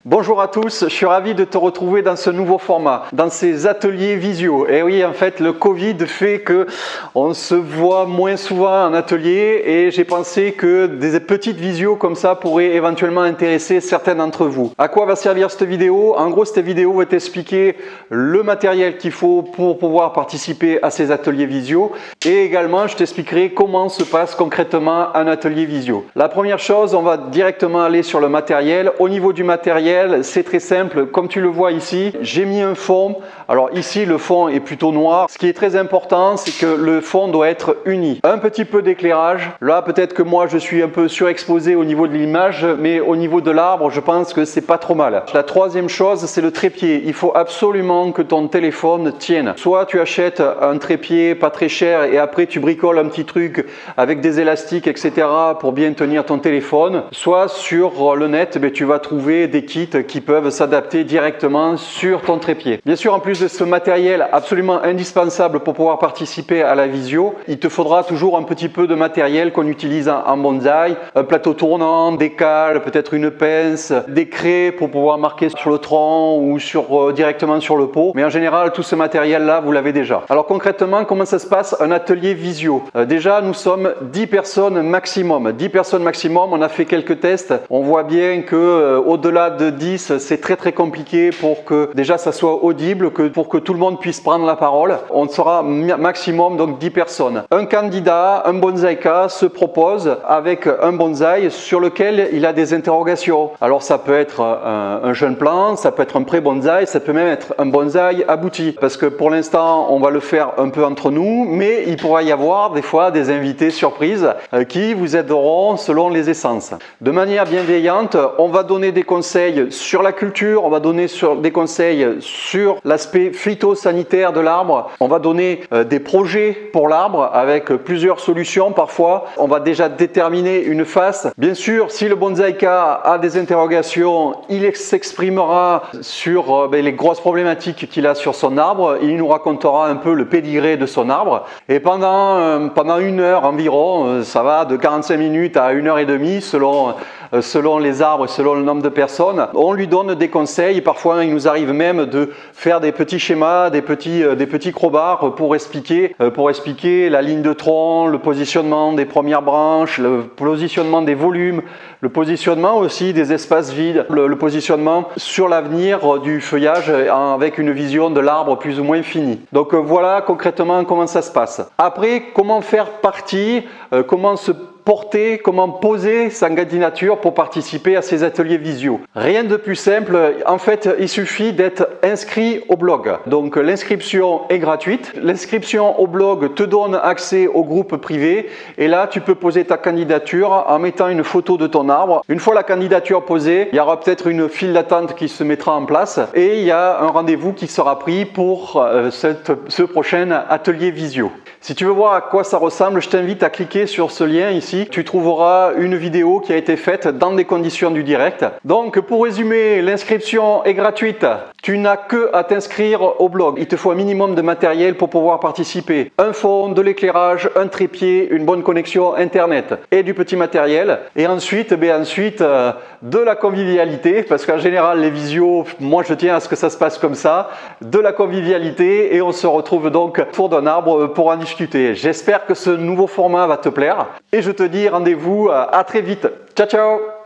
Bonjour à tous, je suis ravi de te retrouver dans ce nouveau format, dans ces ateliers visio. Et oui, en fait, le Covid fait que on se voit moins souvent en atelier et j'ai pensé que des petites visios comme ça pourraient éventuellement intéresser certains d'entre vous. À quoi va servir cette vidéo? En gros, cette vidéo va t'expliquer le matériel qu'il faut pour pouvoir participer à ces ateliers visio et également, je t'expliquerai comment se passe concrètement un atelier visio. La première chose, on va directement aller sur le matériel. Au niveau du matériel, c'est très simple, comme tu le vois ici, j'ai mis un fond. Alors ici, le fond est plutôt noir. Ce qui est très important, c'est que le fond doit être uni. Un petit peu d'éclairage. Là, peut-être que moi, je suis un peu surexposé au niveau de l'image, mais au niveau de l'arbre, je pense que c'est pas trop mal. La troisième chose, c'est le trépied. Il faut absolument que ton téléphone tienne. Soit tu achètes un trépied pas très cher et après tu bricoles un petit truc avec des élastiques, etc. pour bien tenir ton téléphone. Soit sur le net, tu vas trouver des kits qui peuvent s'adapter directement sur ton trépied. Bien sûr, en plus de ce matériel absolument indispensable pour pouvoir participer à la visio, il te faudra toujours un petit peu de matériel qu'on utilise en bonsaï, un plateau tournant, des cales, peut-être une pince, des craies pour pouvoir marquer sur le tronc ou directement sur le pot. Mais en général, tout ce matériel-là, vous l'avez déjà. Alors concrètement, comment ça se passe un atelier visio? Déjà, nous sommes 10 personnes maximum. 10 personnes maximum, on a fait quelques tests. On voit bien que au-delà de 10, c'est très compliqué pour que déjà ça soit audible, pour que tout le monde puisse prendre la parole. On sera maximum donc 10 personnes. Un candidat, un bonsaïka se propose avec un bonsaï sur lequel il a des interrogations. Alors ça peut être un jeune plant, ça peut être un pré-bonsaï, ça peut même être un bonsaï abouti. Parce que pour l'instant, on va le faire un peu entre nous, mais il pourra y avoir des fois des invités surprises qui vous aideront selon les essences. De manière bienveillante, on va donner des conseils sur la culture, on va donner des conseils sur l'aspect phytosanitaire de l'arbre, on va donner des projets pour l'arbre avec plusieurs solutions parfois. On va déjà déterminer une face. Bien sûr, si le bonsaïka a des interrogations, il s'exprimera sur les grosses problématiques qu'il a sur son arbre, il nous racontera un peu le pédigré de son arbre et pendant une heure environ, ça va de 45 minutes à 1h30 selon les arbres, selon le nombre de personnes, on lui donne des conseils. Parfois, il nous arrive même de faire des petits schémas, des petits crobards pour expliquer la ligne de tronc, le positionnement des premières branches, le positionnement des volumes, le positionnement aussi des espaces vides, le positionnement sur l'avenir du feuillage avec une vision de l'arbre plus ou moins finie. Donc voilà concrètement comment ça se passe. Après, comment faire partie, comment se porter, comment poser sa candidature pour participer à ces ateliers visio. Rien de plus simple, en fait il suffit d'être inscrit au blog. Donc l'inscription est gratuite, l'inscription au blog te donne accès au groupe privé et là tu peux poser ta candidature en mettant une photo de ton arbre. Une fois la candidature posée, il y aura peut-être une file d'attente qui se mettra en place et il y a un rendez-vous qui sera pris pour ce prochain atelier visio. Si tu veux voir à quoi ça ressemble, je t'invite à cliquer sur ce lien ici. Tu trouveras une vidéo qui a été faite dans des conditions du direct. Donc pour résumer, l'inscription est gratuite. Tu n'as que à t'inscrire au blog. Il te faut un minimum de matériel pour pouvoir participer. Un fond, de l'éclairage, un trépied, une bonne connexion internet et du petit matériel. Et ensuite, de la convivialité, parce qu'en général les visios, moi je tiens à ce que ça se passe comme ça, de la convivialité et on se retrouve donc autour d'un arbre pour en discuter. J'espère que ce nouveau format va te plaire et je te dis rendez-vous à très vite. Ciao ciao!